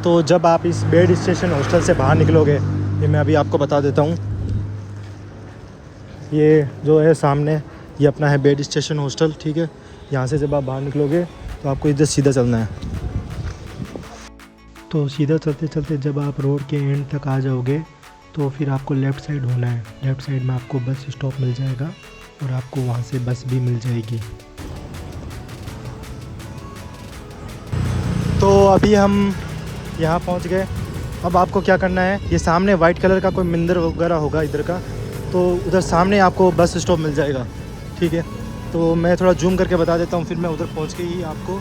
तो जब आप इस बेड स्टेशन हॉस्टल से बाहर निकलोगे, ये मैं अभी आपको बता देता हूँ, ये जो है सामने ये अपना है बेड स्टेशन हॉस्टल, ठीक है। यहाँ से जब आप बाहर निकलोगे तो आपको इधर सीधा चलना है। तो सीधा चलते चलते जब आप रोड के एंड तक आ जाओगे तो फिर आपको लेफ़्ट साइड होना है। लेफ़्ट साइड में आपको बस स्टॉप मिल जाएगा और आपको वहाँ से बस भी मिल जाएगी। तो अभी हम यहाँ पहुँच गए। अब आपको क्या करना है, ये सामने वाइट कलर का कोई मंदिर वगैरह होगा इधर का, तो उधर सामने आपको बस स्टॉप मिल जाएगा, ठीक है। तो मैं थोड़ा जूम करके बता देता हूँ, फिर मैं उधर पहुँच के ही आपको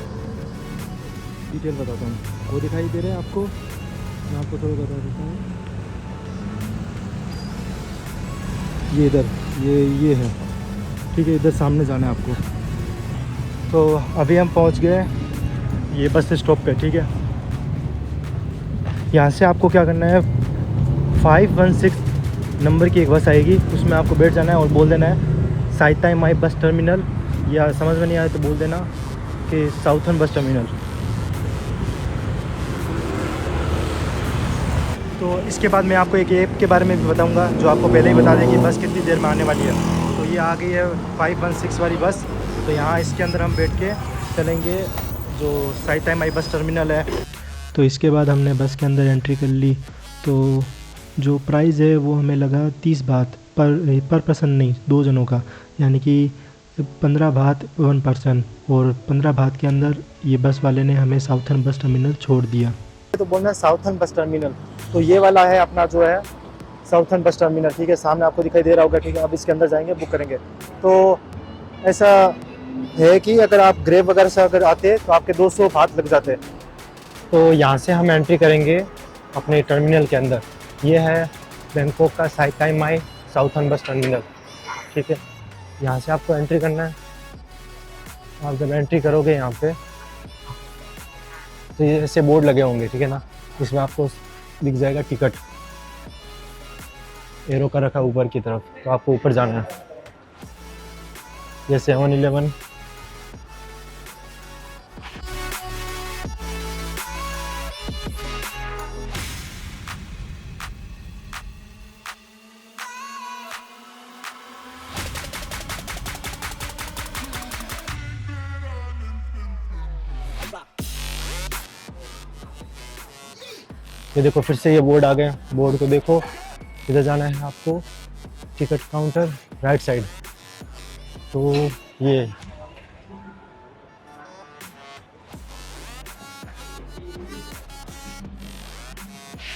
डिटेल बताता हूँ। वो दिखाई दे रहा है आपको, मैं आपको थोड़ा बता देता हूँ। ये इधर ये है, ठीक है, इधर सामने जाना है आपको। तो अभी हम पहुँच गए ये बस स्टॉप पे, ठीक है। यहाँ से आपको क्या करना है, 516 नंबर की एक बस आएगी, उसमें आपको बैठ जाना है और बोल देना है साइताई माई बस टर्मिनल, या समझ में नहीं आए तो बोल देना कि साउथर्न बस टर्मिनल। तो इसके बाद मैं आपको एक ऐप के बारे में भी बताऊंगा जो आपको पहले ही बता देगी बस कितनी देर में आने वाली है। तो ये आ गई है 516 वाली बस। तो यहाँ इसके अंदर हम बैठ के चलेंगे जो साइताई माई बस टर्मिनल है। तो इसके बाद हमने बस के अंदर एंट्री कर ली। तो जो प्राइस है वो हमें लगा 30 बात पर पर्सन, नहीं 2 जनों का, यानी कि 15 बात 1 पर्सन। और 15 बात के अंदर ये बस वाले ने हमें साउथर्न बस टर्मिनल छोड़ दिया। तो बोलना है साउथर्न बस टर्मिनल, तो ये वाला है अपना जो है साउथर्न बस टर्मिनल, ठीक है। सामने आपको दिखाई दे रहा होगा, ठीक है। अब इसके अंदर जाएंगे, बुक करेंगे। तो ऐसा है कि अगर आप ग्रेव वगैरह से अगर आते तो आपके 200 बात लग जाते। तो यहाँ से हम एंट्री करेंगे अपने टर्मिनल के अंदर। ये है बैंकॉक का साइताई माई साउथर्न बस टर्मिनल, ठीक है। यहाँ से आपको एंट्री करना है। आप जब एंट्री करोगे यहाँ पे तो ये ऐसे बोर्ड लगे होंगे, ठीक है ना। इसमें आपको दिख जाएगा टिकट, एरो का रखा ऊपर की तरफ, तो आपको ऊपर जाना है। ये 7-Eleven, ये देखो फिर से ये बोर्ड आ गया। बोर्ड को देखो, इधर जाना है आपको, टिकट काउंटर राइट साइड। तो ये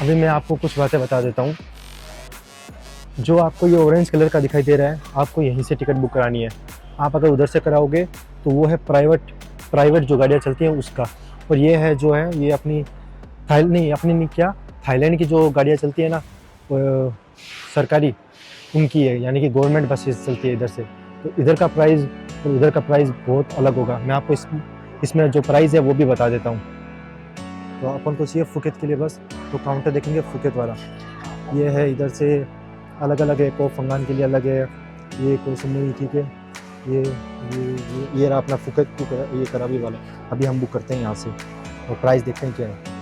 अभी मैं आपको कुछ बातें बता देता हूँ। जो आपको ये ऑरेंज कलर का दिखाई दे रहा है, आपको यहीं से टिकट बुक करानी है। आप अगर उधर से कराओगे तो वो है प्राइवेट जो गाड़ियाँ चलती हैं उसका। और ये है जो है ये अपनी थाईलैंड की जो गाड़ियाँ चलती है ना, सरकारी, उनकी है, यानी कि गवर्नमेंट बसेस चलती है इधर से। तो इधर का प्राइस और उधर का प्राइस बहुत अलग होगा। मैं आपको इसमें जो प्राइस है वो भी बता देता हूँ। तो अपन को चाहिए फुकेत के लिए बस, तो काउंटर देखेंगे फुकेत वाला। ये है इधर से अलग अलग है, कोफ फंगान के लिए अलग है, ये कोई समूह, ठीक है। ये रहा अपना फुकेत ये करावी वाला। अभी हम बुक करते हैं यहाँ से और प्राइस देखते हैं क्या है।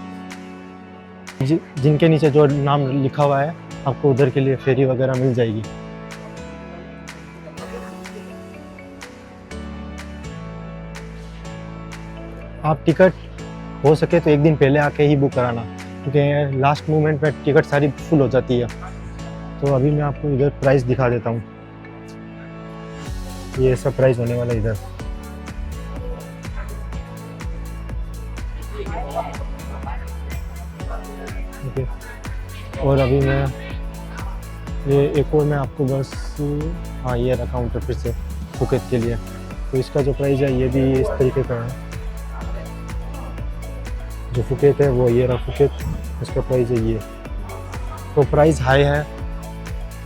जिनके नीचे जो नाम लिखा हुआ है आपको उधर के लिए फेरी वगैरह मिल जाएगी। आप टिकट हो सके तो एक दिन पहले आके ही बुक कराना, क्योंकि लास्ट मोमेंट में टिकट सारी फुल हो जाती है। तो अभी मैं आपको इधर प्राइस दिखा देता हूँ। ये सब प्राइस होने वाला इधर। ओके, और अभी मैं ये एक और मैं आपको बस, हाँ ये रहा काउंटर फिर से फुकेत के लिए। तो इसका जो प्राइस है ये भी इस तरीके का है। जो फुकेत है वो ये रहा फुकेत, इसका प्राइस है ये। तो प्राइस हाई है।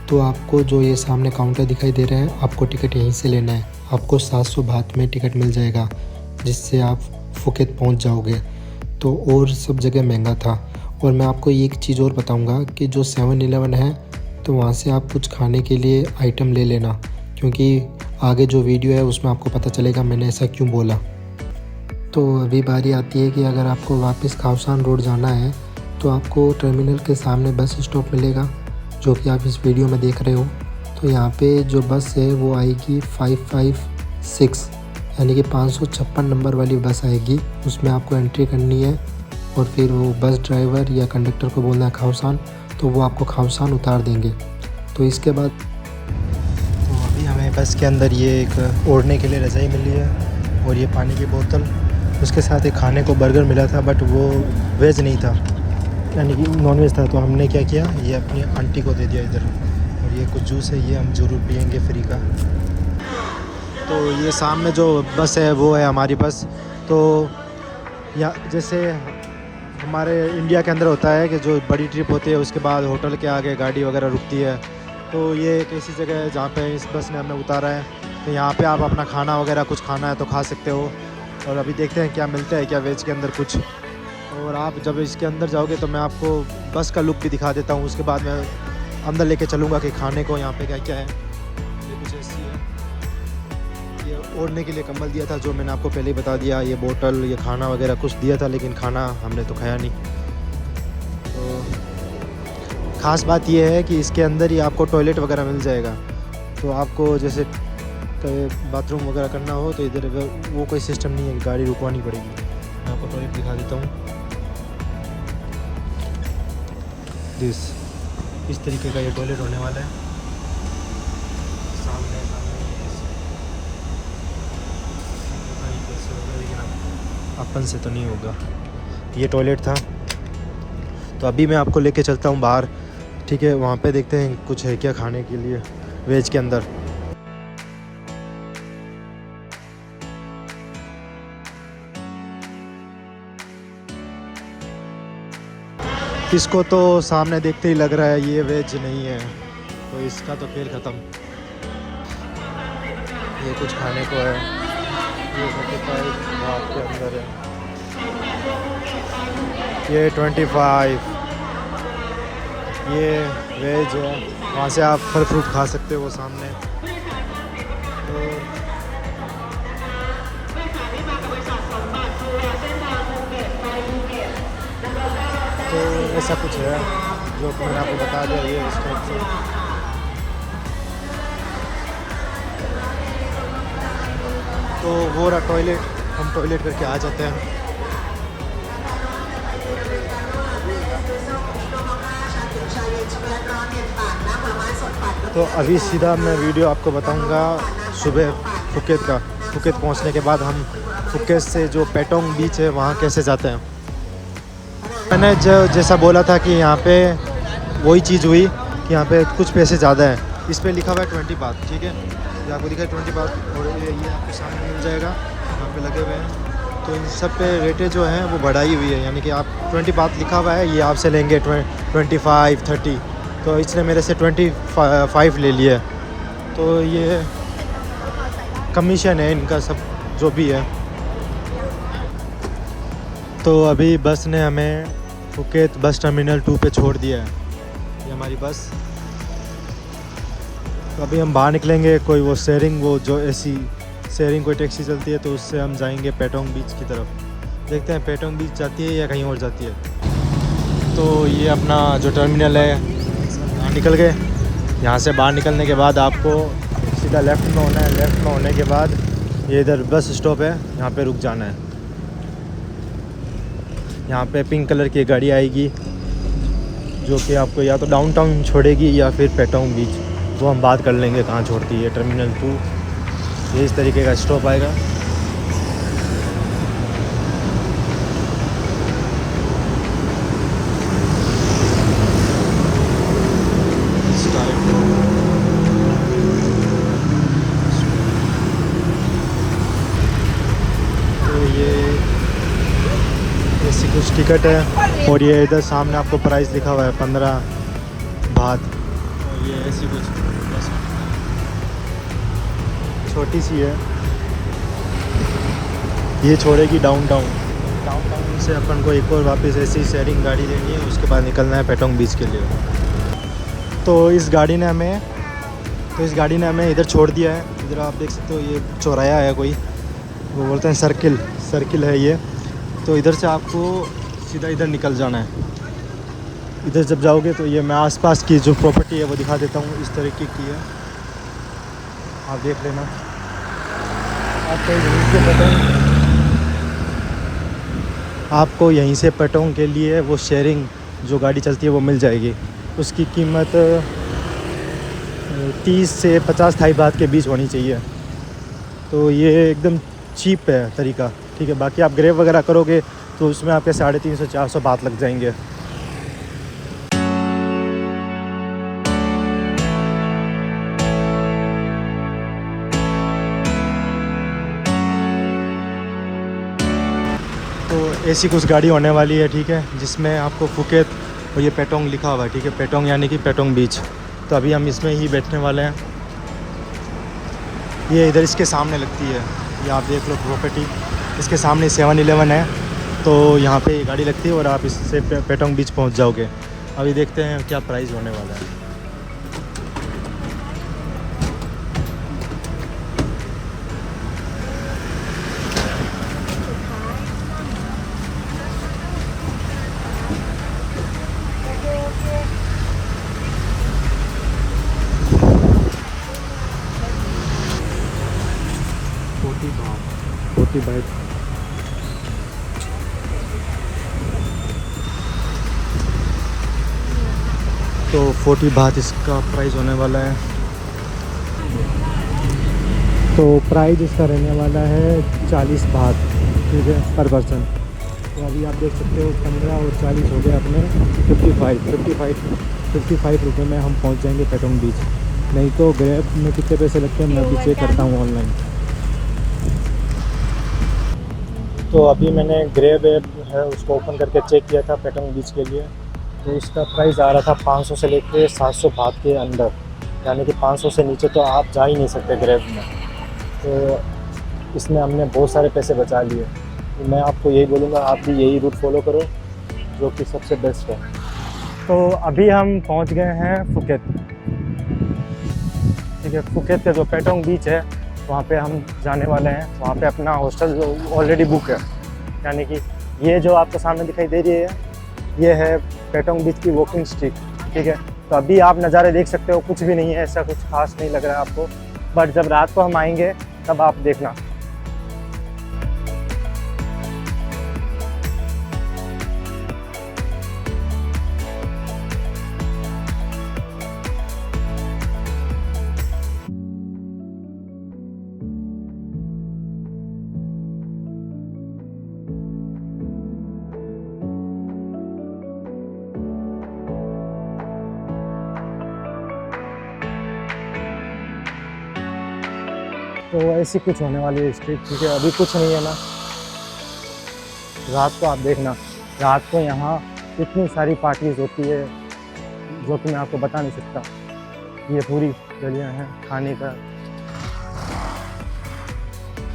तो आपको जो ये सामने काउंटर दिखाई दे रहा है, आपको टिकट यहीं से लेना है। आपको 700 बात में टिकट मिल जाएगा, जिससे आप फुकेत पहुंच जाओगे। तो और सब जगह महंगा था। और मैं आपको एक चीज़ और बताऊंगा कि जो 7-Eleven है, तो वहाँ से आप कुछ खाने के लिए आइटम ले लेना, क्योंकि आगे जो वीडियो है उसमें आपको पता चलेगा मैंने ऐसा क्यों बोला। तो अभी बारी आती है कि अगर आपको वापस खावसान रोड जाना है तो आपको टर्मिनल के सामने बस स्टॉप मिलेगा, जो कि आप इस वीडियो में देख रहे हो। तो यहाँ पे जो बस है वो आएगी 556, यानी कि 556 नंबर वाली बस आएगी। उसमें आपको एंट्री करनी है और फिर वो बस ड्राइवर या कंडक्टर को बोलना है खावसान, तो वो आपको खावसान उतार देंगे। तो इसके बाद तो अभी हमें बस के अंदर ये एक ओढ़ने के लिए रज़ाई मिली है और ये पानी की बोतल, उसके साथ एक खाने को बर्गर मिला था, बट वो वेज नहीं था, यानी कि नॉन वेज था। तो हमने क्या किया, ये अपनी आंटी को दे दिया इधर। और ये कुछ जूस है, ये हम ज़रूर पियेंगे फ्री का। तो ये सामने जो बस है वो है हमारी बस। तो या जैसे हमारे इंडिया के अंदर होता है कि जो बड़ी ट्रिप होती है उसके बाद होटल के आगे गाड़ी वगैरह रुकती है, तो ये एक ऐसी जगह है जहाँ पे इस बस ने हमें उतारा है। तो यहाँ पे आप अपना खाना वगैरह कुछ खाना है तो खा सकते हो। और अभी देखते हैं क्या मिलता है, क्या वेज के अंदर कुछ। और आप जब इसके अंदर जाओगे तो मैं आपको बस का लुक भी दिखा देता हूँ, उसके बाद मैं अंदर लेके चलूँगा कि खाने को यहाँ पे क्या क्या है। ये कुछ ऐसी है, ये ओढ़ने के लिए कंबल दिया था जो मैंने आपको पहले ही बता दिया। ये बोतल, ये खाना वगैरह कुछ दिया था, लेकिन खाना हमने तो खाया नहीं। तो ख़ास बात ये है कि इसके अंदर ही आपको टॉयलेट वगैरह मिल जाएगा। तो आपको जैसे बाथरूम वगैरह करना हो तो इधर वो कोई सिस्टम नहीं है, गाड़ी रुकवानी पड़ेगी। मैं आपको टॉयलेट दिखा देता हूँ। इस तरीके का ये टॉयलेट होने वाला है। सामने अपन से तो नहीं होगा। ये टॉयलेट था। तो अभी मैं आपको लेके चलता हूँ बाहर, ठीक है। वहाँ पे देखते हैं कुछ है क्या खाने के लिए वेज के अंदर। इसको तो सामने देखते ही लग रहा है ये वेज नहीं है, तो इसका तो खेल ख़त्म। ये कुछ खाने को है, ये 35 भात के अंदर है, ये 25, ये वेज है। वहाँ से आप फल फ्रूट खा सकते हो सामने। तो ऐसा कुछ है जो मैंने आपको बता दिया, ये इस टाइप से। तो वो रहा टॉयलेट, हम टॉयलेट करके आ जाते हैं। तो अभी सीधा मैं वीडियो आपको बताऊंगा सुबह फुकेत का। फुकेत पहुंचने के बाद हम फुकेत से जो पेटोंग बीच है वहाँ कैसे जाते हैं। मैंने जैसा बोला था कि यहाँ पे वही चीज़ हुई कि यहाँ पे कुछ पैसे ज़्यादा हैं। इस पे लिखा हुआ है 20 बात, ठीक है। ये आपको दिखा है 20 बात, और ये आपको सामने मिल जाएगा, यहाँ पे लगे हुए हैं। तो इन सब पे रेटें जो हैं वो बढ़ाई हुई है, यानी कि आप 20 बात लिखा हुआ है, ये आपसे लेंगे 25, 30। तो इसने मेरे से 25 ले लिया। तो ये कमीशन है इनका, सब जो भी है। तो अभी बस ने हमें फुकेत बस टर्मिनल 2 पे छोड़ दिया है। ये हमारी बस। तो अभी हम बाहर निकलेंगे, कोई वो शेयरिंग, वो जो ऐसी शेयरिंग कोई टैक्सी चलती है, तो उससे हम जाएंगे पेटोंग बीच की तरफ। देखते हैं पेटोंग बीच जाती है या कहीं और जाती है। तो ये अपना जो टर्मिनल है, यहाँ निकल गए। यहाँ से बाहर निकलने के बाद आपको सीधा लेफ़्ट में होना है। लेफ़्ट में होने के बाद ये इधर बस स्टॉप है, यहाँ पे रुक जाना है। यहाँ पे पिंक कलर की गाड़ी आएगी जो कि आपको या तो डाउनटाउन छोड़ेगी या फिर पेटोंग बीच, वो हम बात कर लेंगे कहाँ छोड़ती है। टर्मिनल 2 ये इस तरीके का स्टॉप आएगा। तो ये ऐसी कुछ टिकट है, और ये इधर सामने आपको प्राइस लिखा हुआ है 15 भात। और ये ऐसी कुछ छोटी सी है, ये छोड़ेगी डाउनटाउन। डाउनटाउन से अपन को एक और वापस ऐसी शेयरिंग गाड़ी लेनी है, उसके बाद निकलना है पेटोंग बीच के लिए। तो इस गाड़ी ने हमें इधर छोड़ दिया है। इधर आप देख सकते हो, ये चौराया है कोई, वो बोलते हैं सर्किल। सर्किल है ये। तो इधर से आपको सीधा इधर निकल जाना है। इधर जब जाओगे तो ये मैं आसपास की जो प्रॉपर्टी है वो दिखा देता हूँ, इस तरीके की है, आप देख लेना। आपको यहीं से पेटोंग के लिए वो शेयरिंग जो गाड़ी चलती है वो मिल जाएगी। उसकी कीमत 30 से 50 थाई बात के बीच होनी चाहिए। तो ये एकदम चीप है तरीका, ठीक है। बाकी आप ग्रेव वगैरह करोगे तो उसमें आपके 350-400 बात लग जाएंगे। तो ऐसी कुछ गाड़ी होने वाली है, ठीक है, जिसमें आपको फुकेत और ये पेटोंग लिखा हुआ है, ठीक है। पेटोंग यानी कि पेटोंग बीच। तो अभी हम इसमें ही बैठने वाले हैं। ये इधर इसके सामने लगती है, ये आप देख लो प्रॉपर्टी, इसके सामने 7-Eleven है। तो यहाँ पे ये गाड़ी लगती है और आप इससे पेटोंग बीच पहुँच जाओगे। अभी देखते हैं क्या प्राइस होने वाला है। बाइक तो 40 बात इसका प्राइस होने वाला है। तो प्राइस इसका रहने वाला है 40 बात, ठीक है, पर पर्सन। तो अभी आप देख सकते हो 15 और 40 हो गए अपने 55 रुपये में हम पहुंच जाएंगे पेटोंग बीच। नहीं तो ग्रैब में कितने पैसे लगते हैं मैं अभी चेक करता हूँ ऑनलाइन। तो अभी मैंने ग्रैब ऐप है उसको ओपन करके चेक किया था पेटोंग बीच के लिए। तो इसका प्राइस आ रहा था 500 से लेके 700 बात के अंदर, यानी कि 500 से नीचे तो आप जा ही नहीं सकते ग्रैब में। तो इसमें हमने बहुत सारे पैसे बचा लिए। तो मैं आपको यही बोलूँगा आप भी यही रूट फॉलो करो जो कि सबसे बेस्ट है। तो अभी हम पहुंच गए हैं फुकेत, ठीक है। फुकेत का जो पेटोंग बीच है वहाँ पे हम जाने वाले हैं। वहाँ पे अपना हॉस्टल जो ऑलरेडी बुक है, यानी कि ये जो आपको सामने दिखाई दे रही है ये है पेटोंग बीच की वॉकिंग स्ट्रीट, ठीक है। तो अभी आप नज़ारे देख सकते हो, कुछ भी नहीं है, ऐसा कुछ खास नहीं लग रहा है आपको, बट जब रात को हम आएंगे तब आप देखना। तो ऐसी कुछ होने वाली है स्ट्रीट, ठीक है। अभी कुछ नहीं है ना, रात को आप देखना, रात को यहाँ इतनी सारी पार्टीज होती है जो कि मैं आपको बता नहीं सकता। ये पूरी गलियाँ हैं खाने का,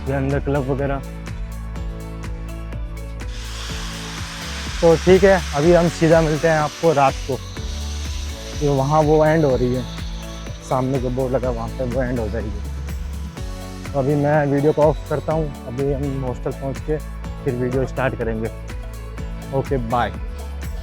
ये अंदर क्लब वगैरह। तो ठीक है, अभी हम सीधा मिलते हैं आपको रात को, जो वहाँ वो एंड हो रही है, सामने जो बोर्ड लगा वहाँ पे वो एंड हो जाएगी। तो अभी मैं वीडियो को ऑफ करता हूँ। अभी हम हॉस्टल पहुँच के फिर वीडियो स्टार्ट करेंगे। Okay bye.